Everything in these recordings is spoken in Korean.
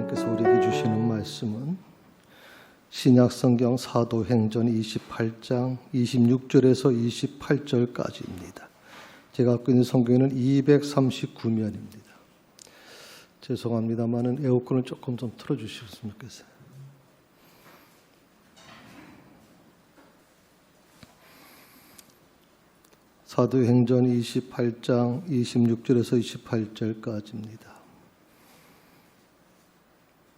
하나님께서 우리에게 주시는 말씀은 신약성경 사도행전 28장 26절에서 28절까지입니다. 제가 갖고 있는 성경에는 239면입니다. 죄송합니다만은 에어컨을 조금 좀 틀어주셨으면 좋겠어요. 사도행전 28장 26절에서 28절까지입니다.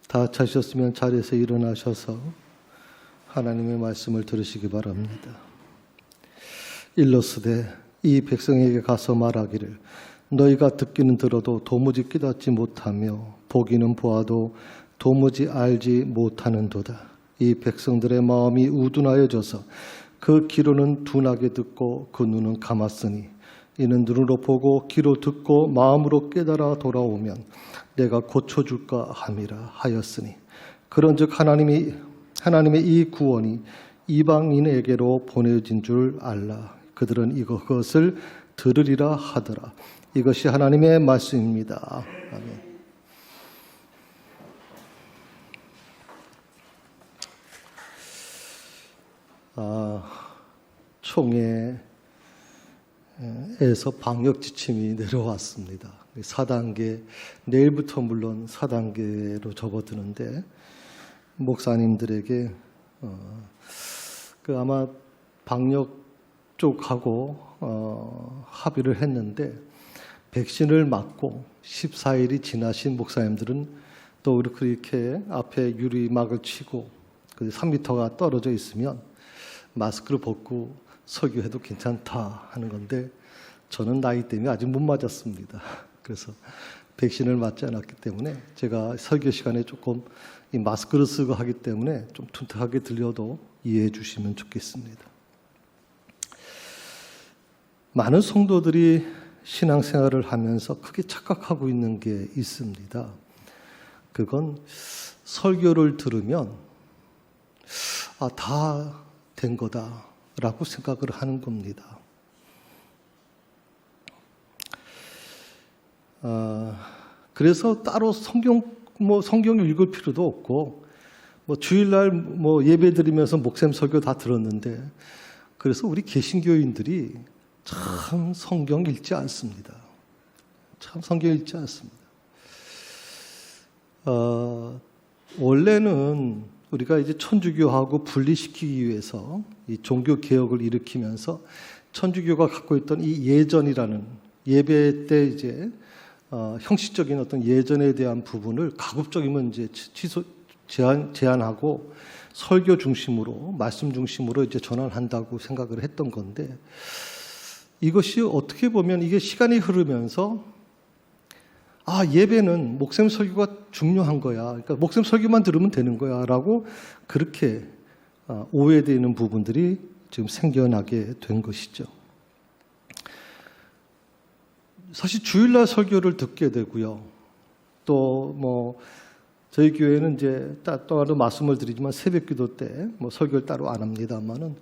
다 찾으셨으면 자리에서 일어나셔서 하나님의 말씀을 들으시기 바랍니다. 일러스되 이 백성에게 가서 말하기를 너희가 듣기는 들어도 도무지 깨닫지 못하며 보기는 보아도 도무지 알지 못하는도다. 이 백성들의 마음이 우둔하여져서 그 귀로는 둔하게 듣고 그 눈은 감았으니 이는 눈으로 보고 귀로 듣고 마음으로 깨달아 돌아오면 내가 고쳐줄까 함이라 하였으니 그런즉 하나님의 이 구원이 이방인에게로 보내진 줄 알라. 그들은 이것을 들으리라 하더라. 이것이 하나님의 말씀입니다. 아멘. 총회에서 방역 지침이 내려왔습니다. 4단계, 내일부터 물론 4단계로 접어드는데 목사님들에게 아마 방역 쪽하고 합의를 했는데 백신을 맞고 14일이 지나신 목사님들은 또 이렇게 앞에 유리막을 치고 3m가 떨어져 있으면 마스크를 벗고 설교해도 괜찮다 하는 건데 저는 나이 때문에 아직 못 맞았습니다. 그래서 백신을 맞지 않았기 때문에 제가 설교 시간에 조금 이 마스크를 쓰고 하기 때문에 좀 둔탁하게 들려도 이해해 주시면 좋겠습니다. 많은 성도들이 신앙생활을 하면서 크게 착각하고 있는 게 있습니다. 그건 설교를 들으면 다 된 거다라고 생각을 하는 겁니다. 그래서 따로 성경을 읽을 필요도 없고 주일날 예배 드리면서 목사님 설교 다 들었는데 그래서 우리 개신교인들이 참 성경 읽지 않습니다. 참 성경 읽지 않습니다. 원래는 우리가 이제 천주교하고 분리시키기 위해서 이 종교 개혁을 일으키면서 천주교가 갖고 있던 이 예전이라는 예배 때 이제 형식적인 어떤 예전에 대한 부분을 가급적이면 이제 제한하고 설교 중심으로 말씀 중심으로 이제 전환한다고 생각을 했던 건데 이것이 어떻게 보면 이게 시간이 흐르면서 예배는 목사님 설교가 중요한 거야. 그러니까 목사님 설교만 들으면 되는 거야 라고 그렇게 오해되는 부분들이 지금 생겨나게 된 것이죠. 사실 주일날 설교를 듣게 되고요. 또 저희 교회는 이제 따로 말씀을 드리지만 새벽기도 때 설교를 따로 안 합니다만은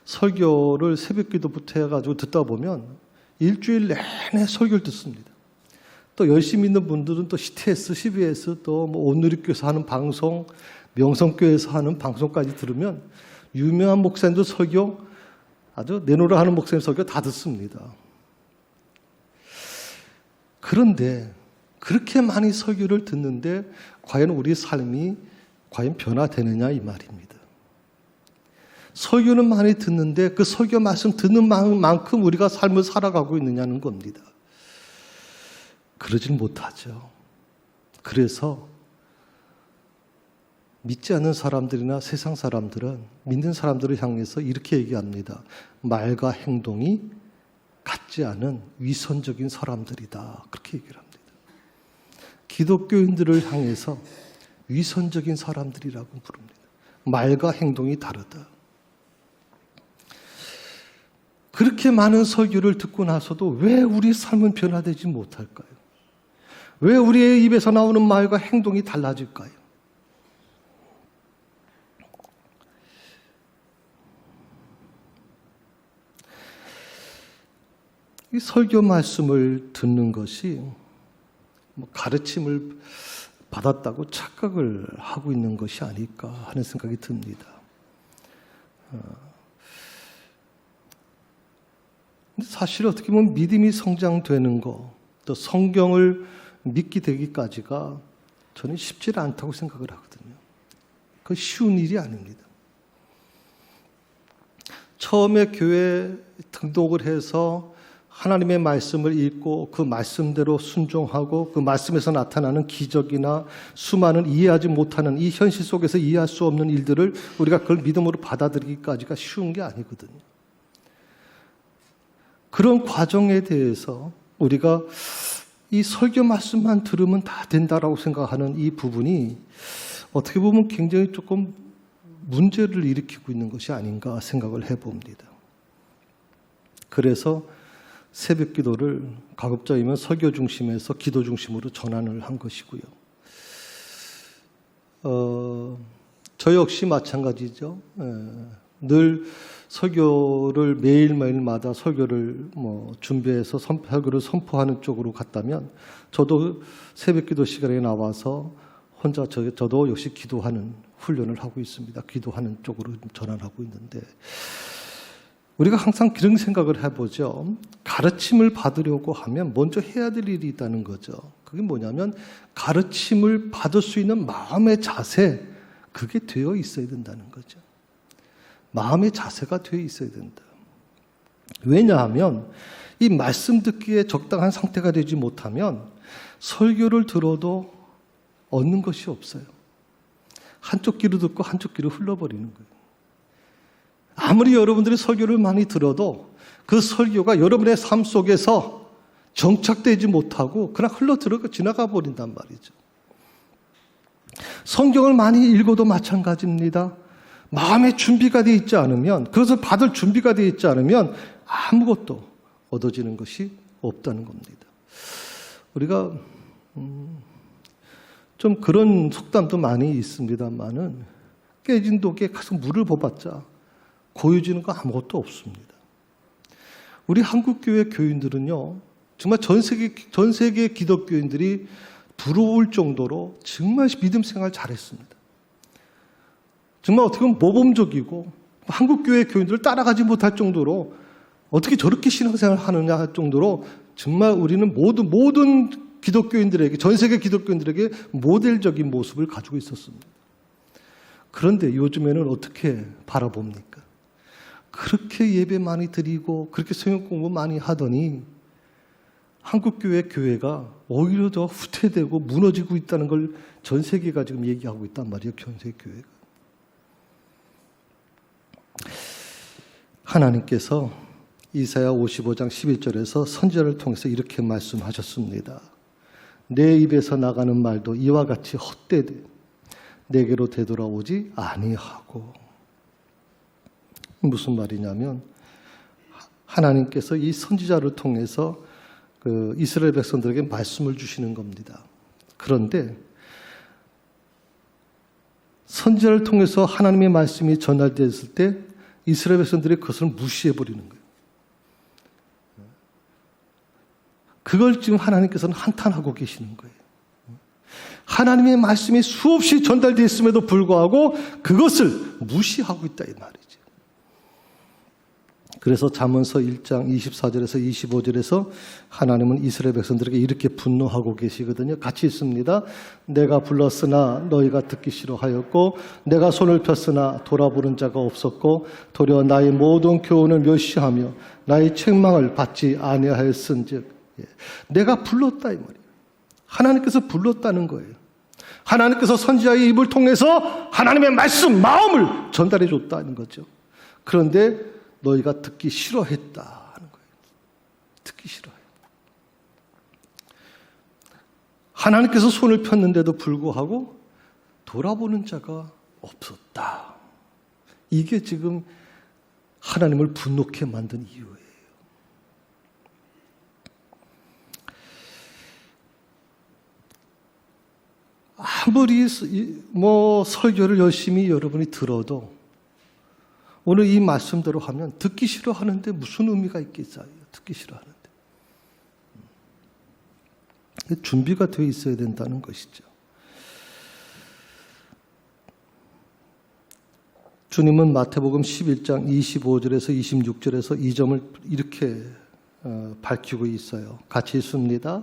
설교를 새벽기도부터 해가지고 듣다 보면 일주일 내내 설교를 듣습니다. 또 열심히 있는 분들은 또 CTS, CBS, 또 온누리교에서 하는 방송, 명성교회에서 하는 방송까지 들으면 유명한 목사님들 설교, 아주 내노라 하는 목사님 설교 다 듣습니다. 그런데 그렇게 많이 설교를 듣는데 과연 우리 삶이 과연 변화되느냐 이 말입니다. 설교는 많이 듣는데 그 설교 말씀 듣는 만큼 우리가 삶을 살아가고 있느냐는 겁니다. 그러질 못하죠. 그래서 믿지 않는 사람들이나 세상 사람들은 믿는 사람들을 향해서 이렇게 얘기합니다. 말과 행동이 같지 않은 위선적인 사람들이다. 그렇게 얘기를 합니다. 기독교인들을 향해서 위선적인 사람들이라고 부릅니다. 말과 행동이 다르다. 그렇게 많은 설교를 듣고 나서도 왜 우리 삶은 변화되지 못할까요? 왜 우리의 입에서 나오는 말과 행동이 달라질까요? 이 설교 말씀을 듣는 것이 가르침을 받았다고 착각을 하고 있는 것이 아닐까 하는 생각이 듭니다. 사실 어떻게 보면 믿음이 성장되는 거, 또 성경을 믿게 되기까지가 저는 쉽지 않다고 생각을 하거든요. 그건 쉬운 일이 아닙니다. 처음에 교회 등록을 해서 하나님의 말씀을 읽고 그 말씀대로 순종하고 그 말씀에서 나타나는 기적이나 수많은 이해하지 못하는 이 현실 속에서 이해할 수 없는 일들을 우리가 그걸 믿음으로 받아들이기까지가 쉬운 게 아니거든요. 그런 과정에 대해서 우리가 이 설교 말씀만 들으면 다 된다라고 생각하는 이 부분이 어떻게 보면 굉장히 조금 문제를 일으키고 있는 것이 아닌가 생각을 해봅니다. 그래서 새벽 기도를 가급적이면 설교 중심에서 기도 중심으로 전환을 한 것이고요. 저 역시 마찬가지죠. 늘 설교를 매일매일마다 설교를 준비해서 설교를 선포하는 쪽으로 갔다면 저도 새벽 기도 시간에 나와서 혼자 저도 역시 기도하는 훈련을 하고 있습니다. 기도하는 쪽으로 전환하고 있는데 우리가 항상 그런 생각을 해보죠. 가르침을 받으려고 하면 먼저 해야 될 일이 있다는 거죠. 그게 뭐냐면 가르침을 받을 수 있는 마음의 자세, 그게 되어 있어야 된다는 거죠. 마음의 자세가 되어 있어야 된다. 왜냐하면 이 말씀 듣기에 적당한 상태가 되지 못하면 설교를 들어도 얻는 것이 없어요. 한쪽 귀로 듣고 한쪽 귀로 흘러버리는 거예요. 아무리 여러분들이 설교를 많이 들어도 그 설교가 여러분의 삶 속에서 정착되지 못하고 그냥 흘러들어가 지나가 버린단 말이죠. 성경을 많이 읽어도 마찬가지입니다. 마음의 준비가 되어 있지 않으면, 그것을 받을 준비가 되어 있지 않으면 아무것도 얻어지는 것이 없다는 겁니다. 우리가 좀 그런 속담도 많이 있습니다만은 깨진 독에 가서 물을 부어봤자 고여지는 거 아무것도 없습니다. 우리 한국교회 교인들은요, 정말 전 세계 기독교인들이 부러울 정도로 정말 믿음 생활 잘했습니다. 정말 어떻게 보면 모범적이고 한국교회 교인들을 따라가지 못할 정도로 어떻게 저렇게 신앙생활을 하느냐 할 정도로 정말 우리는 모든 기독교인들에게, 전 세계 기독교인들에게 모델적인 모습을 가지고 있었습니다. 그런데 요즘에는 어떻게 바라봅니까? 그렇게 예배 많이 드리고 그렇게 성경 공부 많이 하더니 한국교회 교회가 오히려 더 후퇴되고 무너지고 있다는 걸 전 세계가 지금 얘기하고 있단 말이에요. 전 세계 교회가. 하나님께서 이사야 55장 11절에서 선지자를 통해서 이렇게 말씀하셨습니다. 내 입에서 나가는 말도 이와 같이 헛되되 내게로 되돌아오지 아니하고. 무슨 말이냐면 하나님께서 이 선지자를 통해서 그 이스라엘 백성들에게 말씀을 주시는 겁니다. 그런데 선지자를 통해서 하나님의 말씀이 전달됐을 때 이스라엘 백성들이 그것을 무시해버리는 거예요. 그걸 지금 하나님께서는 한탄하고 계시는 거예요. 하나님의 말씀이 수없이 전달되었음에도 불구하고 그것을 무시하고 있다 이 말이죠. 그래서 잠언서 1장 24절에서 25절에서 하나님은 이스라엘 백성들에게 이렇게 분노하고 계시거든요. 같이 있습니다. 내가 불렀으나 너희가 듣기 싫어하였고 내가 손을 폈으나 돌아보는 자가 없었고 도리어 나의 모든 교훈을 멸시하며 나의 책망을 받지 아니하였은즉. 내가 불렀다 이 말이에요. 하나님께서 불렀다는 거예요. 하나님께서 선지자의 입을 통해서 하나님의 말씀, 마음을 전달해 줬다는 거죠. 그런데 너희가 듣기 싫어했다 하는 거예요. 듣기 싫어해. 하나님께서 손을 폈는데도 불구하고 돌아보는 자가 없었다. 이게 지금 하나님을 분노케 만든 이유예요. 아무리 설교를 열심히 여러분이 들어도 오늘 이 말씀대로 하면 듣기 싫어하는데 무슨 의미가 있겠어요? 듣기 싫어하는데. 준비가 되어 있어야 된다는 것이죠. 주님은 마태복음 11장 25절에서 26절에서 이 점을 이렇게 밝히고 있어요. 같이 읽습니다.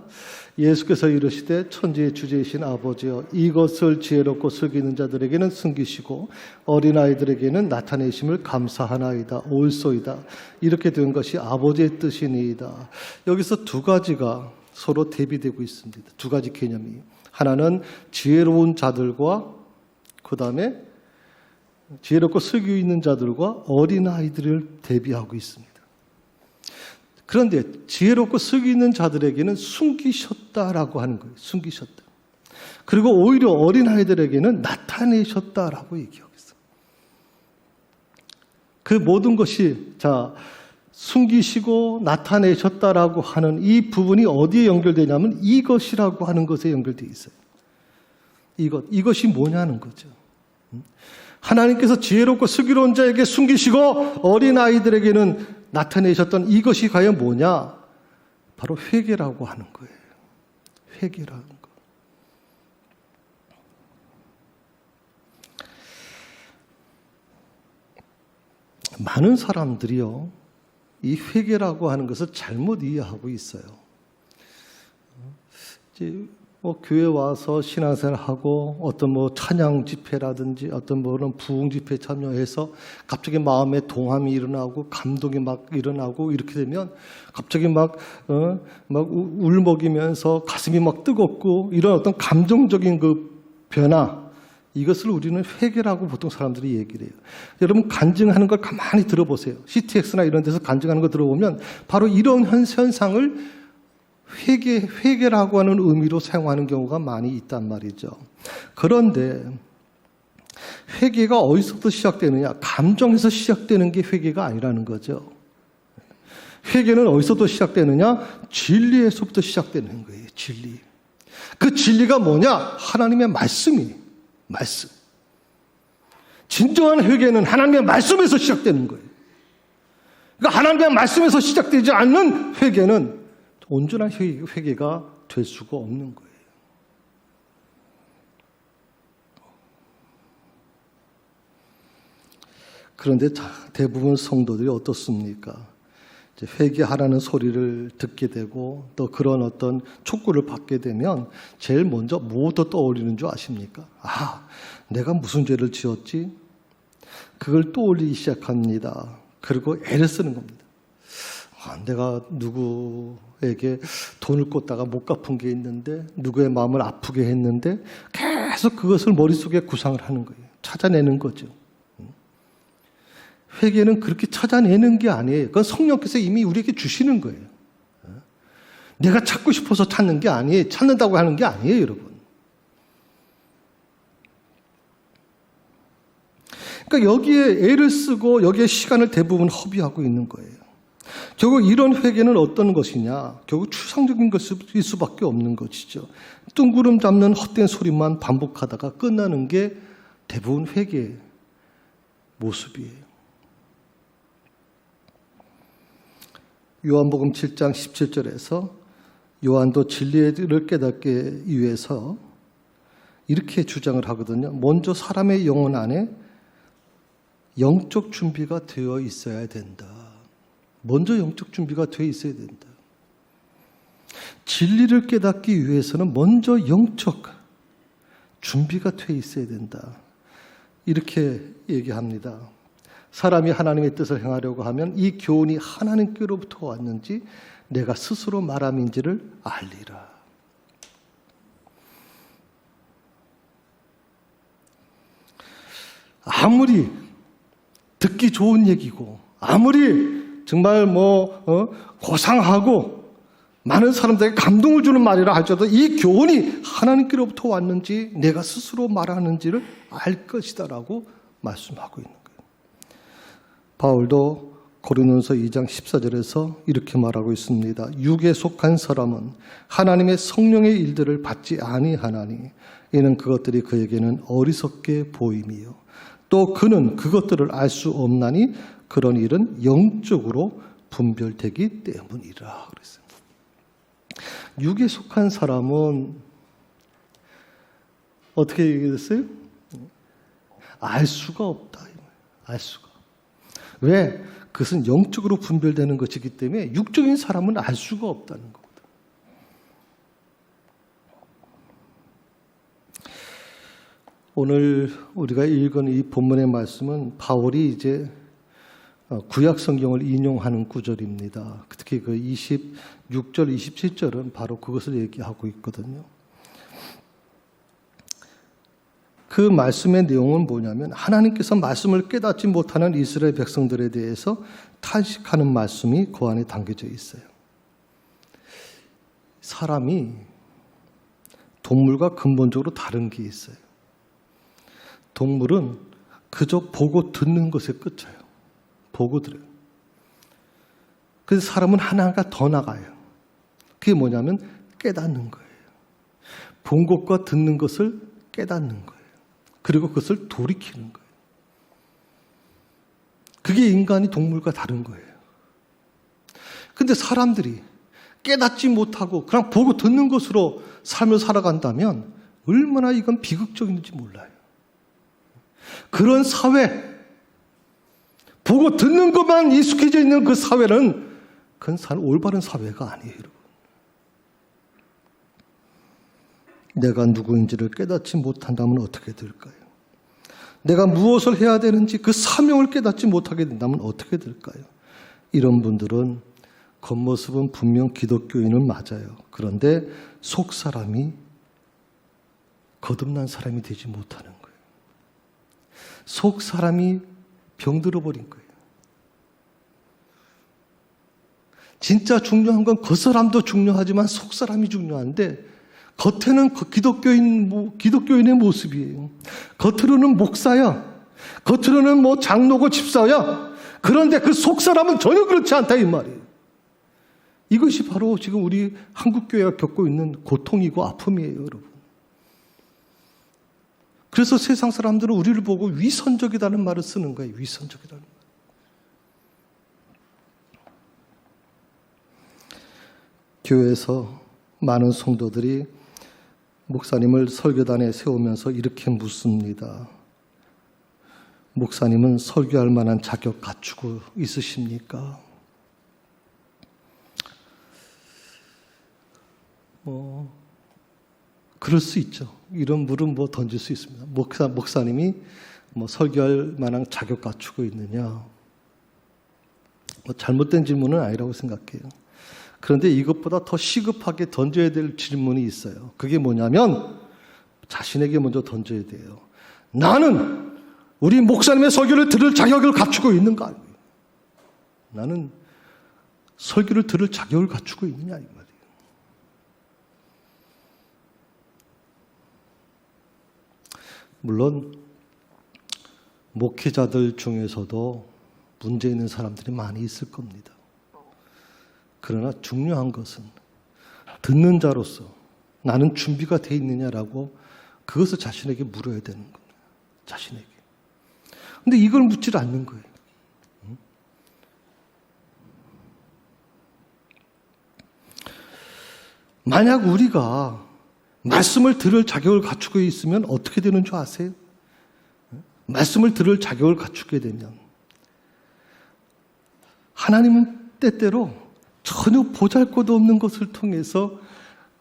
예수께서 이르시되 천지의 주제이신 아버지여, 이것을 지혜롭고 슬기는 자들에게는 숨기시고 어린아이들에게는 나타내심을 감사하나이다. 옳소이다. 이렇게 된 것이 아버지의 뜻이니이다. 여기서 두 가지가 서로 대비되고 있습니다. 두 가지 개념이. 하나는 지혜로운 자들과 그 다음에 지혜롭고 슬기 있는 자들과 어린아이들을 대비하고 있습니다. 그런데 지혜롭고 슬기 있는 자들에게는 숨기셨다라고 하는 거예요. 숨기셨다. 그리고 오히려 어린아이들에게는 나타내셨다라고 얘기하고 있어요. 그 모든 것이 숨기시고 나타내셨다라고 하는 이 부분이 어디에 연결되냐면 이것이라고 하는 것에 연결되어 있어요. 이것이 뭐냐는 거죠. 하나님께서 지혜롭고 슬기로운 자에게 숨기시고 어린아이들에게는 나타내셨던 이것이 과연 뭐냐? 바로 회개라고 하는 거예요. 회개라는 거. 많은 사람들이요, 이 회개라고 하는 것을 잘못 이해하고 있어요. 이제 교회 와서 신앙생활하고 어떤 찬양 집회라든지 어떤 부흥 집회 참여해서 갑자기 마음에 동함이 일어나고 감동이 막 일어나고 이렇게 되면 갑자기 막 울먹이면서 가슴이 막 뜨겁고 이런 어떤 감정적인 그 변화, 이것을 우리는 회개라고 보통 사람들이 얘기를 해요. 여러분 간증하는 걸 가만히 들어보세요. CTX나 이런 데서 간증하는 거 들어보면 바로 이런 현상을 회개라고 하는 의미로 사용하는 경우가 많이 있단 말이죠. 그런데 회개가 어디서부터 시작되느냐? 감정에서 시작되는 게 회개가 아니라는 거죠. 회개는 어디서부터 시작되느냐? 진리에서부터 시작되는 거예요. 진리. 그 진리가 뭐냐? 하나님의 말씀. 진정한 회개는 하나님의 말씀에서 시작되는 거예요. 그러니까 하나님의 말씀에서 시작되지 않는 회개는 온전한 회개가 될 수가 없는 거예요. 그런데 대부분 성도들이 어떻습니까? 이제 회개하라는 소리를 듣게 되고 또 그런 어떤 촉구를 받게 되면 제일 먼저 뭐부터 떠올리는 줄 아십니까? 내가 무슨 죄를 지었지? 그걸 떠올리기 시작합니다. 그리고 애를 쓰는 겁니다. 내가 누구에게 돈을 꽂다가 못 갚은 게 있는데, 누구의 마음을 아프게 했는데 계속 그것을 머릿속에 구상을 하는 거예요. 찾아내는 거죠. 회개는 그렇게 찾아내는 게 아니에요. 그건 성령께서 이미 우리에게 주시는 거예요. 내가 찾고 싶어서 찾는 게 아니에요. 찾는다고 하는 게 아니에요, 여러분. 그러니까 여기에 애를 쓰고 여기에 시간을 대부분 허비하고 있는 거예요. 결국 이런 회개는 어떤 것이냐? 결국 추상적인 것일 수밖에 없는 것이죠. 뜬구름 잡는 헛된 소리만 반복하다가 끝나는 게 대부분 회개의 모습이에요. 요한복음 7장 17절에서 요한도 진리를 깨닫기 위해서 이렇게 주장을 하거든요. 먼저 사람의 영혼 안에 영적 준비가 되어 있어야 된다. 먼저 영적 준비가 되어 있어야 된다. 진리를 깨닫기 위해서는 먼저 영적 준비가 되어 있어야 된다. 이렇게 얘기합니다. 사람이 하나님의 뜻을 행하려고 하면 이 교훈이 하나님께로부터 왔는지 내가 스스로 말함인지를 알리라. 아무리 듣기 좋은 얘기고 아무리 정말 고상하고 많은 사람들에게 감동을 주는 말이라 할지라도 이 교훈이 하나님께로부터 왔는지 내가 스스로 말하는지를 알 것이다라고 말씀하고 있는 거예요. 바울도 고린도서 2장 14절에서 이렇게 말하고 있습니다. 육에 속한 사람은 하나님의 성령의 일들을 받지 아니하나니 이는 그것들이 그에게는 어리석게 보임이요 또 그는 그것들을 알 수 없나니 그런 일은 영적으로 분별되기 때문이라 그랬어요. 육에 속한 사람은 어떻게 얘기했어요? 알 수가 없다. 알 수가. 왜? 그것은 영적으로 분별되는 것이기 때문에 육적인 사람은 알 수가 없다는 거거든. 오늘 우리가 읽은 이 본문의 말씀은 바울이 이제 구약 성경을 인용하는 구절입니다. 특히 그 26절, 27절은 바로 그것을 얘기하고 있거든요. 그 말씀의 내용은 뭐냐면 하나님께서 말씀을 깨닫지 못하는 이스라엘 백성들에 대해서 탄식하는 말씀이 그 안에 담겨져 있어요. 사람이 동물과 근본적으로 다른 게 있어요. 동물은 그저 보고 듣는 것에 끝쳐요. 보고 들어요. 그래서 사람은 하나가 더 나가요. 그게 뭐냐면 깨닫는 거예요. 본 것과 듣는 것을 깨닫는 거예요. 그리고 그것을 돌이키는 거예요. 그게 인간이 동물과 다른 거예요. 근데 사람들이 깨닫지 못하고 그냥 보고 듣는 것으로 삶을 살아간다면 얼마나 이건 비극적인지 몰라요. 그런 사회, 보고 듣는 것만 익숙해져 있는 그 사회는 그건 올바른 사회가 아니에요, 여러분. 내가 누구인지를 깨닫지 못한다면 어떻게 될까요? 내가 무엇을 해야 되는지 그 사명을 깨닫지 못하게 된다면 어떻게 될까요? 이런 분들은 겉모습은 분명 기독교인은 맞아요. 그런데 속 사람이 거듭난 사람이 되지 못하는 거예요. 속 사람이 병들어 버린 거예요. 진짜 중요한 건 겉사람도 중요하지만 속 사람이 중요한데 겉에는 기독교인의 모습이에요. 겉으로는 목사야. 겉으로는 장로고 집사야. 그런데 그 속 사람은 전혀 그렇지 않다 이 말이에요. 이것이 바로 지금 우리 한국교회가 겪고 있는 고통이고 아픔이에요, 여러분. 그래서 세상 사람들은 우리를 보고 위선적이라는 말을 쓰는 거예요. 위선적이라는 말. 교회에서 많은 성도들이 목사님을 설교단에 세우면서 이렇게 묻습니다. 목사님은 설교할 만한 자격 갖추고 있으십니까? 그럴 수 있죠. 이런 물은 던질 수 있습니다. 목사님이 설교할 만한 자격 갖추고 있느냐? 잘못된 질문은 아니라고 생각해요. 그런데 이것보다 더 시급하게 던져야 될 질문이 있어요. 그게 뭐냐면 자신에게 먼저 던져야 돼요. 나는 우리 목사님의 설교를 들을 자격을 갖추고 있는가? 나는 설교를 들을 자격을 갖추고 있느냐 이 말이에요. 물론 목회자들 중에서도 문제 있는 사람들이 많이 있을 겁니다. 그러나 중요한 것은 듣는 자로서 나는 준비가 돼 있느냐라고 그것을 자신에게 물어야 되는 겁니다. 자신에게. 근데 이걸 묻지 않는 거예요. 만약 우리가 말씀을 들을 자격을 갖추고 있으면 어떻게 되는 줄 아세요? 말씀을 들을 자격을 갖추게 되면 하나님은 때때로 전혀 보잘것도 없는 것을 통해서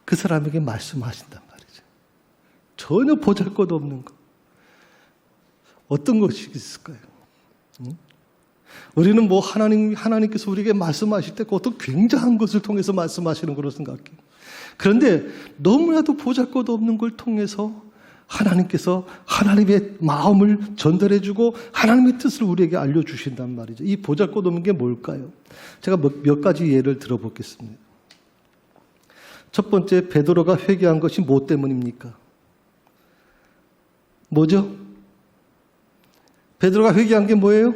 그 사람에게 말씀하신단 말이죠. 전혀 보잘것도 없는 것. 어떤 것이 있을까요? 우리는 하나님께서 우리에게 말씀하실 때 그 어떤 굉장한 것을 통해서 말씀하시는 걸로 생각해요. 그런데 너무나도 보잘것 없는 걸 통해서 하나님께서 하나님의 마음을 전달해주고 하나님의 뜻을 우리에게 알려주신단 말이죠. 이 보잘것 없는 게 뭘까요? 제가 몇 가지 예를 들어보겠습니다. 첫 번째, 베드로가 회개한 것이 뭐 때문입니까? 뭐죠? 베드로가 회개한 게 뭐예요?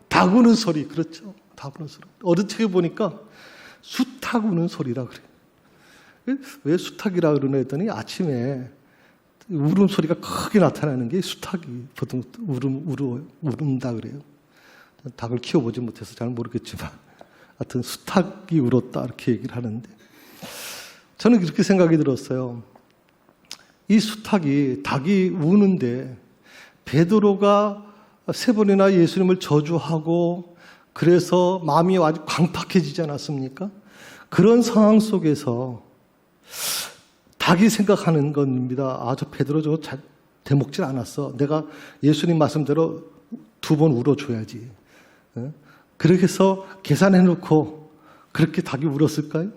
닭 우는 소리. 그렇죠. 닭 우는 소리. 어느 책에 보니까 수탉 우는 소리라 그래요. 왜 수탉이라 그러나 했더니 아침에 울음소리가 크게 나타나는 게 수탉이 보통 울음다 그래요. 닭을 키워보지 못해서 잘 모르겠지만 하여튼 수탉이 울었다 이렇게 얘기를 하는데 저는 그렇게 생각이 들었어요. 이 수탉이 닭이 우는데 베드로가 3번이나 예수님을 저주하고 그래서 마음이 아주 광팍해지지 않았습니까? 그런 상황 속에서 닭이 생각하는 겁니다. 저 베드로 저거 잘 대먹질 않았어. 내가 예수님 말씀대로 2번 울어줘야지. 그렇게 해서 계산해놓고 그렇게 닭이 울었을까요?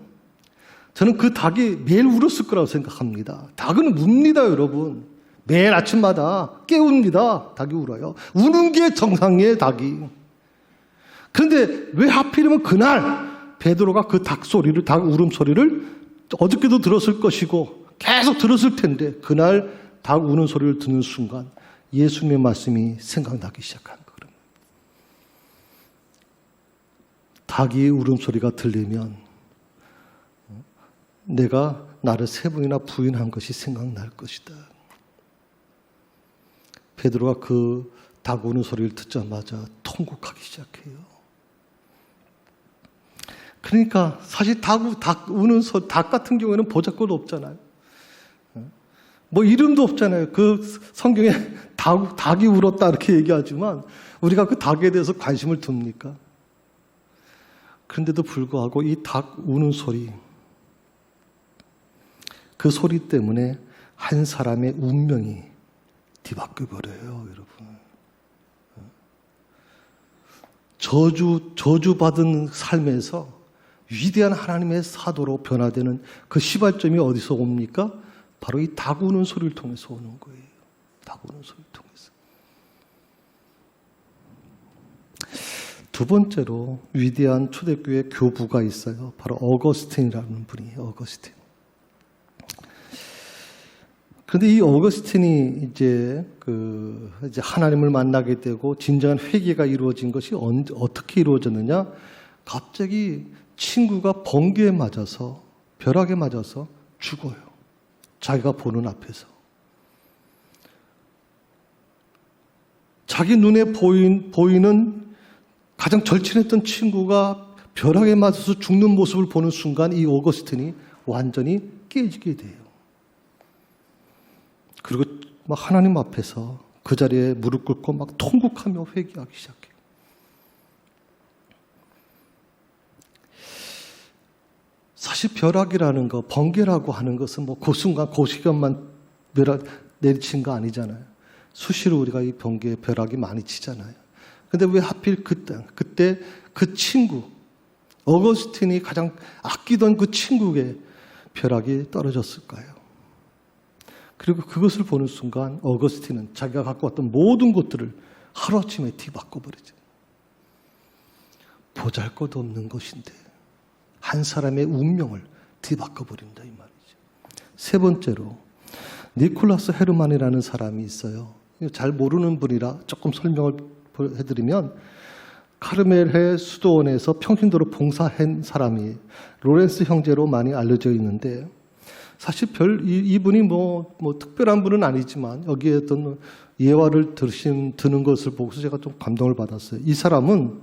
저는 그 닭이 매일 울었을 거라고 생각합니다. 닭은 웁니다, 여러분. 매일 아침마다 깨웁니다. 닭이 울어요. 우는 게 정상이에요, 닭이. 그런데 왜 하필이면 그날 베드로가 그 닭 소리를, 닭 울음소리를 어저께도 들었을 것이고 계속 들었을 텐데 그날 닭 우는 소리를 듣는 순간 예수님의 말씀이 생각나기 시작한 거예요. 닭이 울음소리가 들리면 내가 나를 3번이나 부인한 것이 생각날 것이다. 베드로가 그 닭 우는 소리를 듣자마자 통곡하기 시작해요. 그러니까 사실 닭 우는 닭 같은 경우에는 보잘것도 없잖아요. 뭐 이름도 없잖아요. 그 성경에 닭이 울었다 이렇게 얘기하지만 우리가 그 닭에 대해서 관심을 둡니까? 그런데도 불구하고 이 닭 우는 소리, 그 소리 때문에 한 사람의 운명이 뒤바뀌어 버려요, 여러분. 저주받은 삶에서 위대한 하나님의 사도로 변화되는 그 시발점이 어디서 옵니까? 바로 이 닭 우는 소리를 통해서 오는 거예요. 닭 우는 소리를 통해서. 2번째로 위대한 초대교회 교부가 있어요. 바로 어거스틴이라는 분이에요. 어거스틴. 그런데 이 어거스틴이 이제 하나님을 만나게 되고 진정한 회개가 이루어진 것이 어떻게 이루어졌느냐? 갑자기 친구가 번개에 맞아서, 벼락에 맞아서 죽어요. 자기가 보는 앞에서. 자기 눈에 보이는 가장 절친했던 친구가 벼락에 맞아서 죽는 모습을 보는 순간 이 어거스틴이 완전히 깨지게 돼요. 그리고 막 하나님 앞에서 그 자리에 무릎 꿇고 막 통곡하며 회개하기 시작해요. 사실 벼락이라는 거, 번개라고 하는 것은 뭐 그 순간, 그 시간만 내리친 거 아니잖아요. 수시로 우리가 이 번개에 벼락이 많이 치잖아요. 근데 왜 하필 그때 그 친구, 어거스틴이 가장 아끼던 그 친구에게 벼락이 떨어졌을까요? 그리고 그것을 보는 순간 어거스틴은 자기가 갖고 왔던 모든 것들을 하루아침에 뒤바꿔버리죠. 보잘것없는 것인데 한 사람의 운명을 뒤바꿔버린다 이 말이죠. 3번째로 니콜라스 헤르만이라는 사람이 있어요. 잘 모르는 분이라 조금 설명을 해드리면 카르멜의 수도원에서 평신도로 봉사한 사람이 로렌스 형제로 많이 알려져 있는데 사실 이분이 뭐 특별한 분은 아니지만 여기에 어떤 예화를 드는 것을 보고서 제가 좀 감동을 받았어요. 이 사람은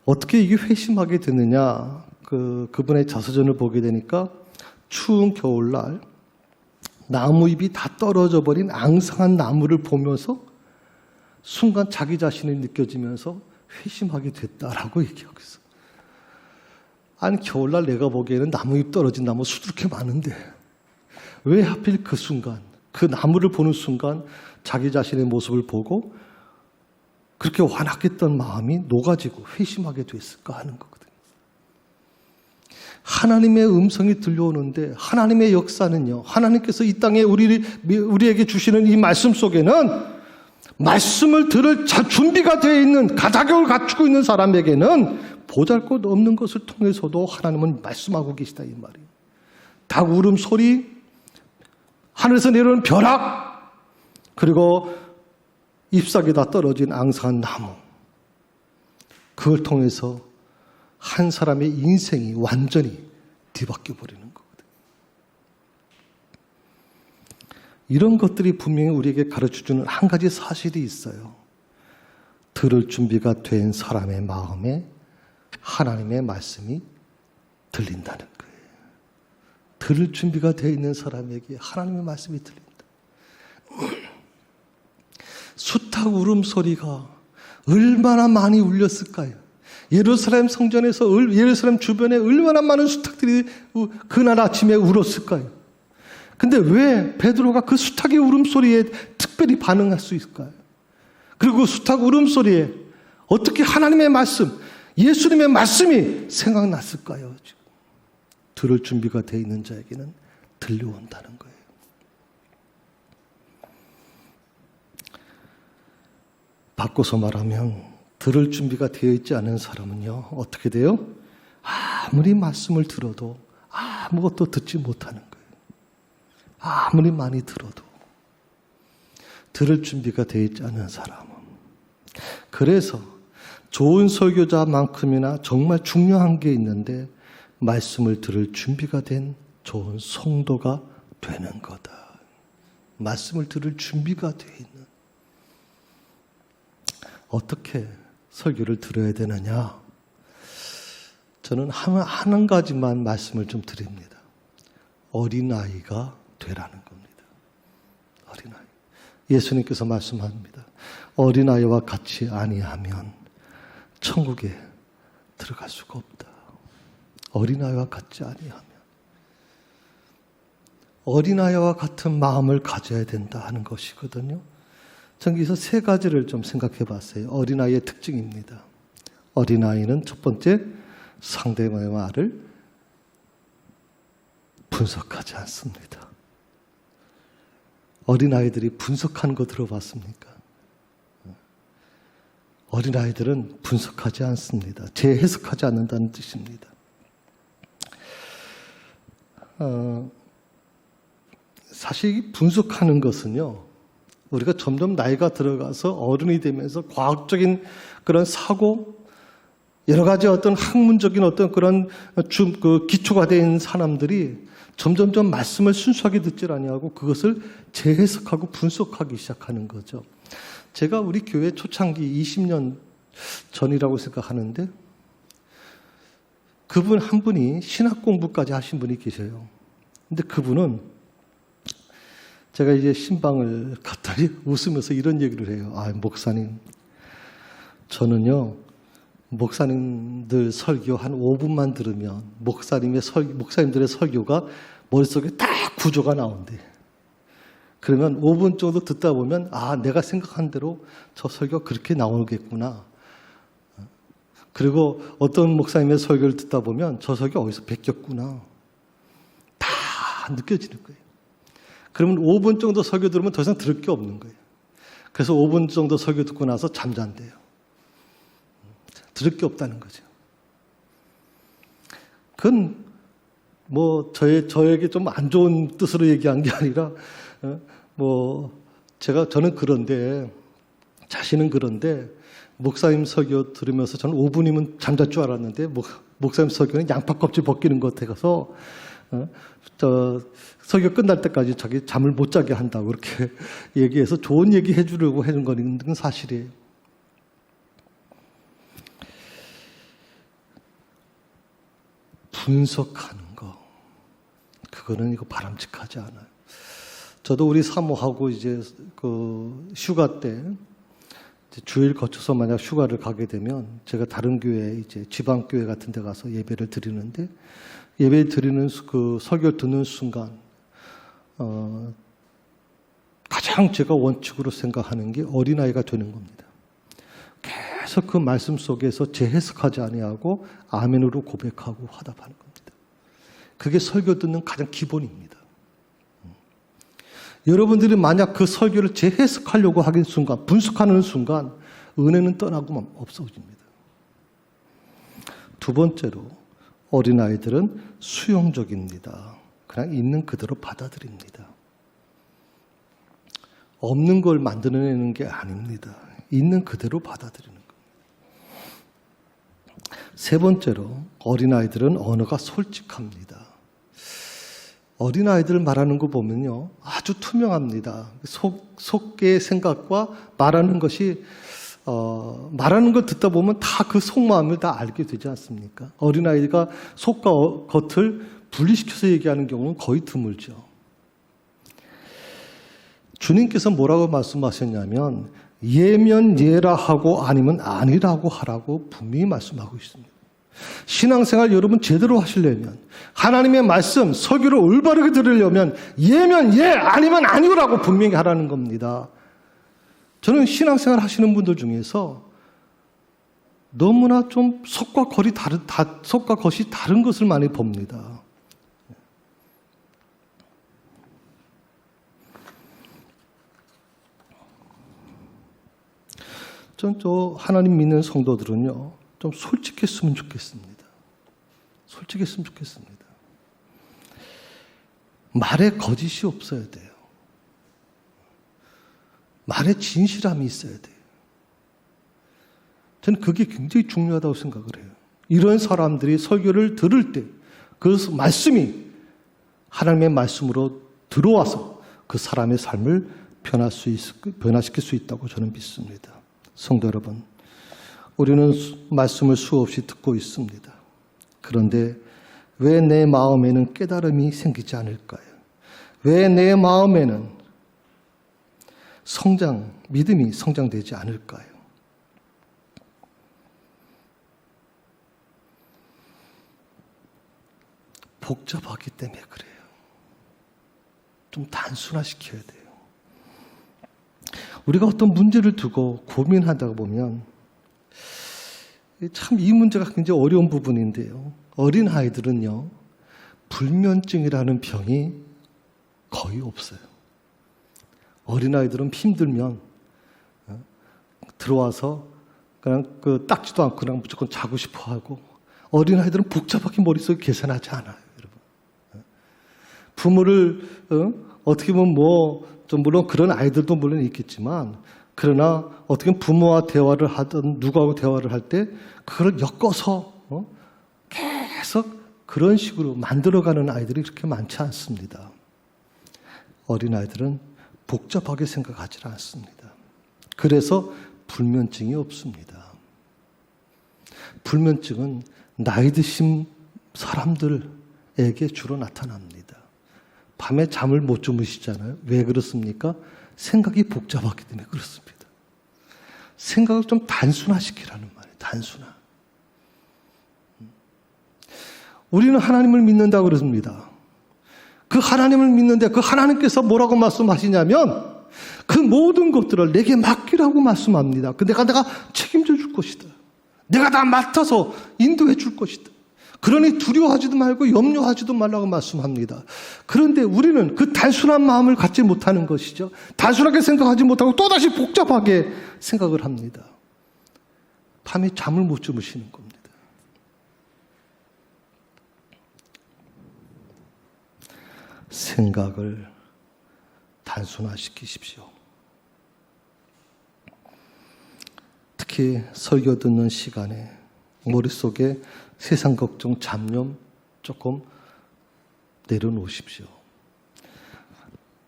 어떻게 이게 회심하게 됐느냐, 그분의 자서전을 보게 되니까 추운 겨울날 나무잎이 다 떨어져 버린 앙상한 나무를 보면서 순간 자기 자신이 느껴지면서 회심하게 됐다라고 얘기하고 있어요. 아니 겨울날 내가 보기에는 나무잎 떨어진 나무 수두룩해 많은데 왜 하필 그 순간, 그 나무를 보는 순간 자기 자신의 모습을 보고 그렇게 완악했던 마음이 녹아지고 회심하게 됐을까 하는 거거든요. 하나님의 음성이 들려오는데 하나님의 역사는요, 하나님께서 이 땅에 우리에게 주시는 이 말씀 속에는 말씀을 들을 준비가 되어 있는, 가자격을 갖추고 있는 사람에게는 보잘것없는 것을 통해서도 하나님은 말씀하고 계시다 이 말이에요. 닭 울음소리, 하늘에서 내려오는 벼락, 그리고 잎사귀다 떨어진 앙상한 나무, 그걸 통해서 한 사람의 인생이 완전히 뒤바뀌어 버리는 거거든요. 이런 것들이 분명히 우리에게 가르쳐주는 한 가지 사실이 있어요. 들을 준비가 된 사람의 마음에 하나님의 말씀이 들린다는 거예요. 들을 준비가 되어 있는 사람에게 하나님의 말씀이 들린다. 수탉 울음소리가 얼마나 많이 울렸을까요? 예루살렘 성전에서 예루살렘 주변에 얼마나 많은 수탉들이 그날 아침에 울었을까요? 근데 왜 베드로가 그 수탉의 울음소리에 특별히 반응할 수 있을까요? 그리고 수탉 울음소리에 어떻게 하나님의 말씀, 예수님의 말씀이 생각났을까요? 들을 준비가 되어 있는 자에게는 들려온다는 거예요. 바꿔서 말하면 들을 준비가 되어 있지 않은 사람은요, 어떻게 돼요? 아무리 말씀을 들어도 아무것도 듣지 못하는 거예요. 아무리 많이 들어도 들을 준비가 되어 있지 않은 사람은. 그래서 좋은 설교자만큼이나 정말 중요한 게 있는데 말씀을 들을 준비가 된 좋은 성도가 되는 거다. 말씀을 들을 준비가 되어 있는. 어떻게 설교를 들어야 되느냐? 저는 한 가지만 말씀을 좀 드립니다. 어린아이가 되라는 겁니다. 어린아이. 예수님께서 말씀합니다. 어린아이와 같이 아니하면 천국에 들어갈 수가 없다. 어린아이와 같지 아니하면. 어린아이와 같은 마음을 가져야 된다 하는 것이거든요. 전 여기서 세 가지를 좀 생각해 봤어요. 어린아이의 특징입니다. 어린아이는 첫 번째, 상대방의 말을 분석하지 않습니다. 어린아이들이 분석하는 거 들어봤습니까? 어린아이들은 분석하지 않습니다. 재해석하지 않는다는 뜻입니다. 사실 분석하는 것은요, 우리가 점점 나이가 들어가서 어른이 되면서 과학적인 그런 사고, 여러 가지 어떤 학문적인 어떤 그런 기초가 된 사람들이 점점점 말씀을 순수하게 듣질 아니하고 그것을 재해석하고 분석하기 시작하는 거죠. 제가 우리 교회 초창기 20년 전이라고 생각하는데 그분 한 분이 신학 공부까지 하신 분이 계셔요. 근데 그분은 제가 이제 신방을 갔더니 웃으면서 이런 얘기를 해요. 목사님, 저는요, 목사님들 설교 한 5분만 들으면 목사님들의 설교가 머릿속에 딱 구조가 나온대. 그러면 5분 정도 듣다 보면 내가 생각한 대로 저 설교가 그렇게 나오겠구나. 그리고 어떤 목사님의 설교를 듣다 보면 저 설교 어디서 베꼈구나. 다 느껴지는 거예요. 그러면 5분 정도 설교 들으면 더 이상 들을 게 없는 거예요. 그래서 5분 정도 설교 듣고 나서 잠잔대요. 들을 게 없다는 거죠. 그건 저에게 좀 안 좋은 뜻으로 얘기한 게 아니라 저는 그런데 자신은 그런데 목사님 설교 들으면서 저는 5분이면 잠잘 줄 알았는데 목사님 설교는 양파 껍질 벗기는 것 같아서 설교 끝날 때까지 자기 잠을 못 자게 한다고 그렇게 얘기해서 좋은 얘기 해주려고 해준 건 사실이에요. 분석하는 거, 그거는 바람직하지 않아요. 저도 우리 사모하고 이제 휴가 때 주일 거쳐서 만약 휴가를 가게 되면 제가 다른 교회 이제 지방 교회 같은 데 가서 예배를 드리는데 예배 드리는 그 설교 듣는 순간 가장 제가 원칙으로 생각하는 게 어린아이가 되는 겁니다. 계속 그 말씀 속에서 재해석하지 아니하고 아멘으로 고백하고 화답하는 겁니다. 그게 설교 듣는 가장 기본입니다. 여러분들이 만약 그 설교를 재해석하려고 하는 순간, 분석하는 순간 은혜는 떠나고 없어집니다. 두 번째로 어린아이들은 수용적입니다. 그냥 있는 그대로 받아들입니다. 없는 걸 만들어내는 게 아닙니다. 있는 그대로 받아들이는 겁니다. 세 번째로 어린아이들은 언어가 솔직합니다. 어린아이들 말하는 거 보면요, 아주 투명합니다. 속의 생각과 말하는 것이 말하는 걸 듣다 보면 다 그 속마음을 다 알게 되지 않습니까? 어린아이가 속과 겉을 분리시켜서 얘기하는 경우는 거의 드물죠. 주님께서 뭐라고 말씀하셨냐면 예면 예라 하고 아니면 아니라고 하라고 분명히 말씀하고 있습니다. 신앙생활 여러분 제대로 하시려면 하나님의 말씀, 설교를 올바르게 들으려면 예면 예, 아니면 아니라고 분명히 하라는 겁니다. 저는 신앙생활 하시는 분들 중에서 너무나 좀 속과 겉이 다른 것을 많이 봅니다. 전 하나님 믿는 성도들은요, 좀 솔직했으면 좋겠습니다. 솔직했으면 좋겠습니다. 말에 거짓이 없어야 돼요. 말에 진실함이 있어야 돼요. 저는 그게 굉장히 중요하다고 생각을 해요. 이런 사람들이 설교를 들을 때 그 말씀이 하나님의 말씀으로 들어와서 그 사람의 삶을 변화시킬 수 있다고 저는 믿습니다. 성도 여러분, 우리는 말씀을 수없이 듣고 있습니다. 그런데 왜 내 마음에는 깨달음이 생기지 않을까요? 왜 내 마음에는 믿음이 성장되지 않을까요? 복잡하기 때문에 그래요. 좀 단순화시켜야 돼요. 우리가 어떤 문제를 두고 고민하다 보면 참 이 문제가 굉장히 어려운 부분인데요. 어린 아이들은요, 불면증이라는 병이 거의 없어요. 어린 아이들은 힘들면 들어와서 그냥 닦지도 않고 그냥 무조건 자고 싶어 하고, 어린 아이들은 복잡하게 머릿속에 계산하지 않아요, 여러분. 부모를 어떻게 보면 물론 그런 아이들도 물론 있겠지만, 그러나 어떻게 부모와 대화를 하든 누구하고 대화를 할 때 그걸 엮어서 계속 그런 식으로 만들어가는 아이들이 그렇게 많지 않습니다. 어린아이들은 복잡하게 생각하지 않습니다. 그래서 불면증이 없습니다. 불면증은 나이 드신 사람들에게 주로 나타납니다. 밤에 잠을 못 주무시잖아요. 왜 그렇습니까? 생각이 복잡하기 때문에 그렇습니다. 생각을 좀 단순화시키라는 말이에요. 단순화. 우리는 하나님을 믿는다고 그러습니다. 그 하나님을 믿는데 그 하나님께서 뭐라고 말씀하시냐면 그 모든 것들을 내게 맡기라고 말씀합니다. 내가 책임져 줄 것이다. 내가 다 맡아서 인도해 줄 것이다. 그러니 두려워하지도 말고 염려하지도 말라고 말씀합니다. 그런데 우리는 그 단순한 마음을 갖지 못하는 것이죠. 단순하게 생각하지 못하고 또다시 복잡하게 생각을 합니다. 밤에 잠을 못 주무시는 겁니다. 생각을 단순화시키십시오. 특히 설교 듣는 시간에 머릿속에 세상 걱정, 잡념 조금 내려놓으십시오.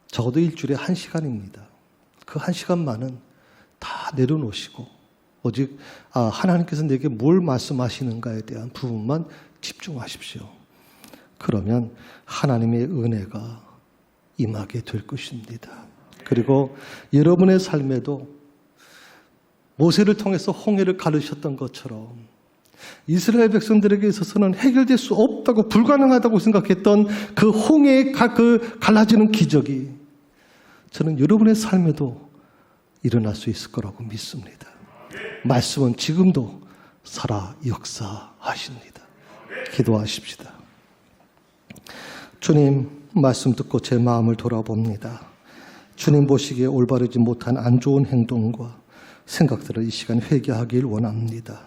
적어도 일주일에 1시간입니다. 그 1시간만은 다 내려놓으시고 오직 하나님께서 내게 뭘 말씀하시는가에 대한 부분만 집중하십시오. 그러면 하나님의 은혜가 임하게 될 것입니다. 그리고 여러분의 삶에도 모세를 통해서 홍해를 가르셨던 것처럼 이스라엘 백성들에게 있어서는 해결될 수 없다고 불가능하다고 생각했던 그 홍해의 갈라지는 기적이 저는 여러분의 삶에도 일어날 수 있을 거라고 믿습니다. 말씀은 지금도 살아 역사하십니다. 기도하십시다. 주님, 말씀 듣고 제 마음을 돌아봅니다. 주님 보시기에 올바르지 못한 안 좋은 행동과 생각들을 이 시간 회개하길 원합니다.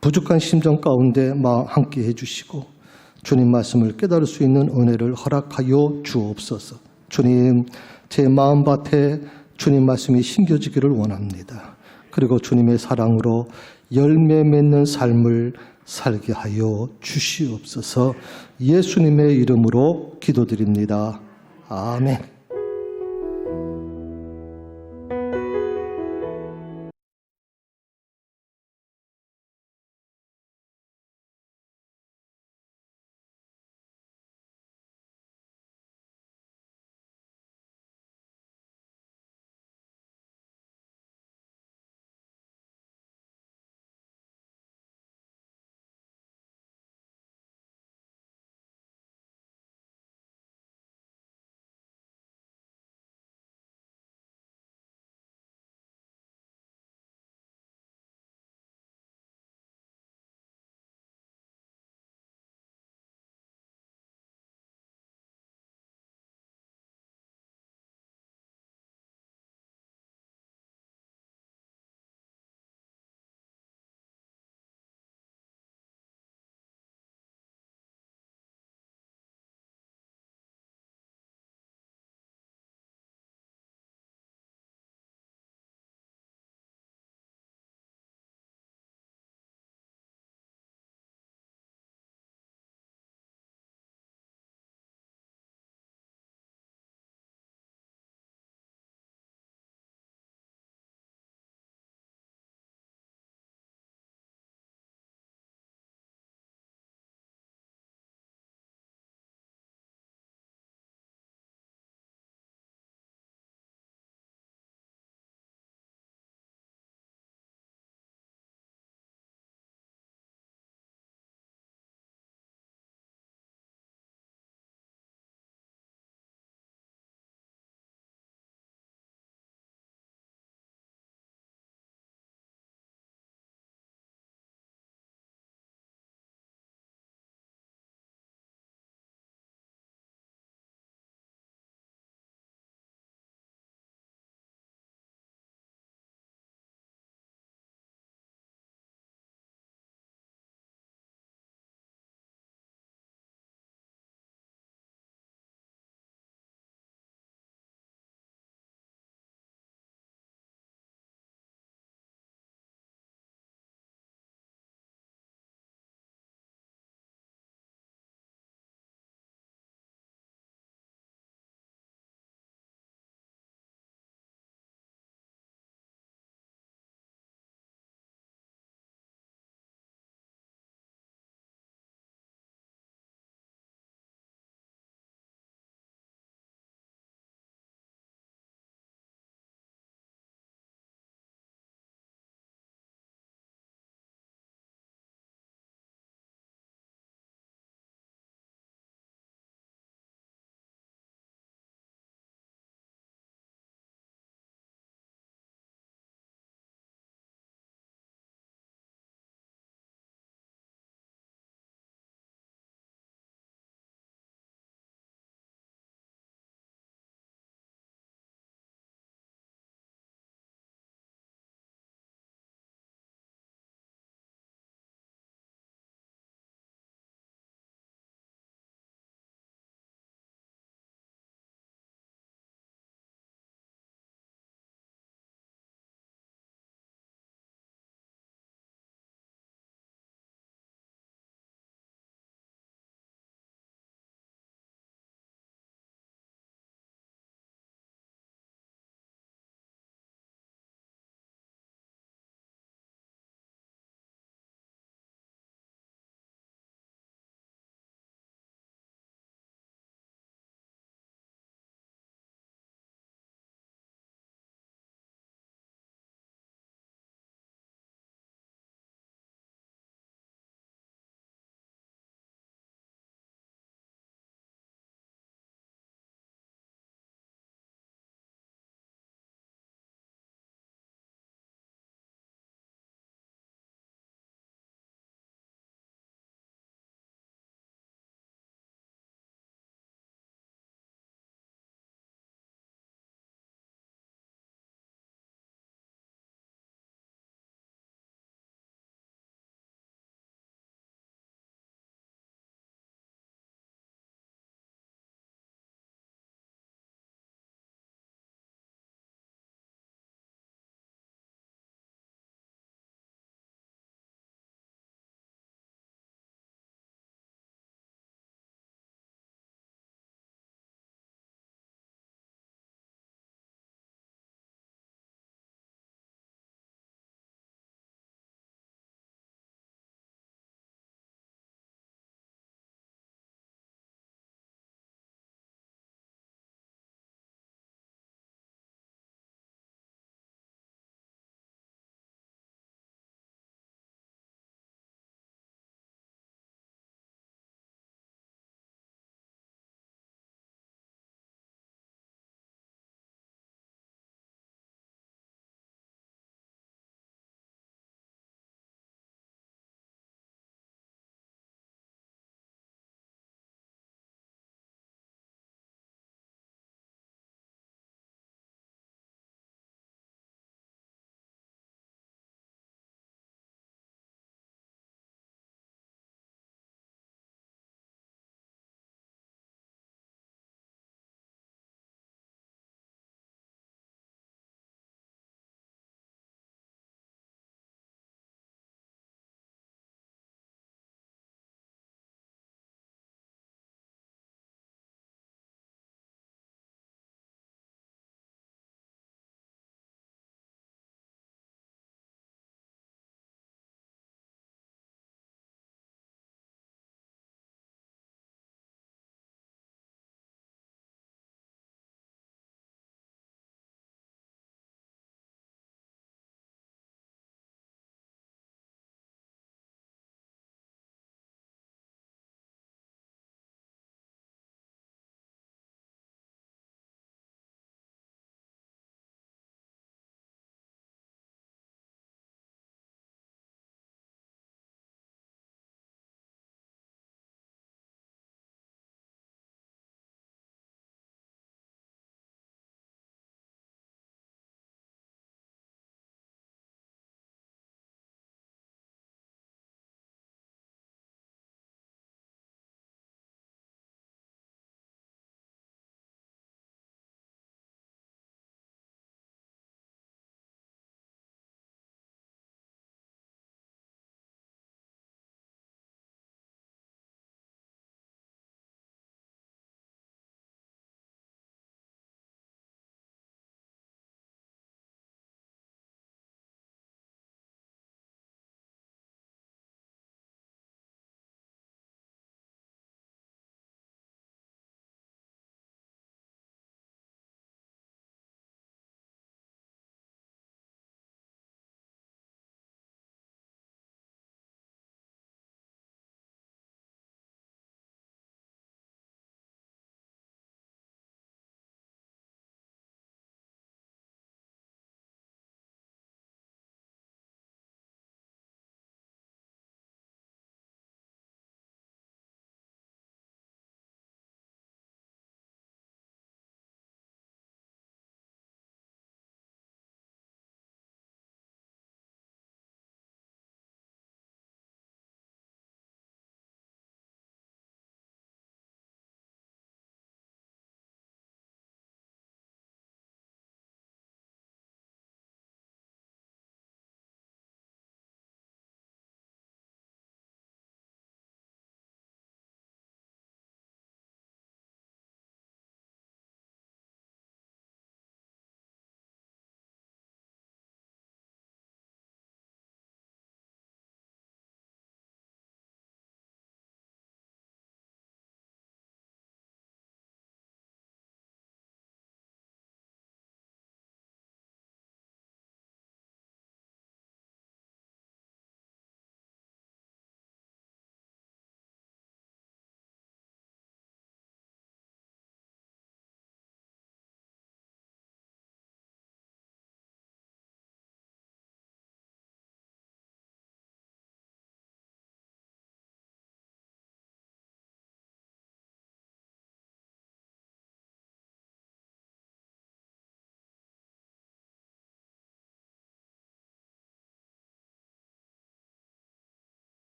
부족한 심정 가운데 함께 해주시고 주님 말씀을 깨달을 수 있는 은혜를 허락하여 주옵소서. 주님, 제 마음밭에 주님 말씀이 심겨지기를 원합니다. 그리고 주님의 사랑으로 열매 맺는 삶을 살게 하여 주시옵소서. 예수님의 이름으로 기도드립니다. 아멘.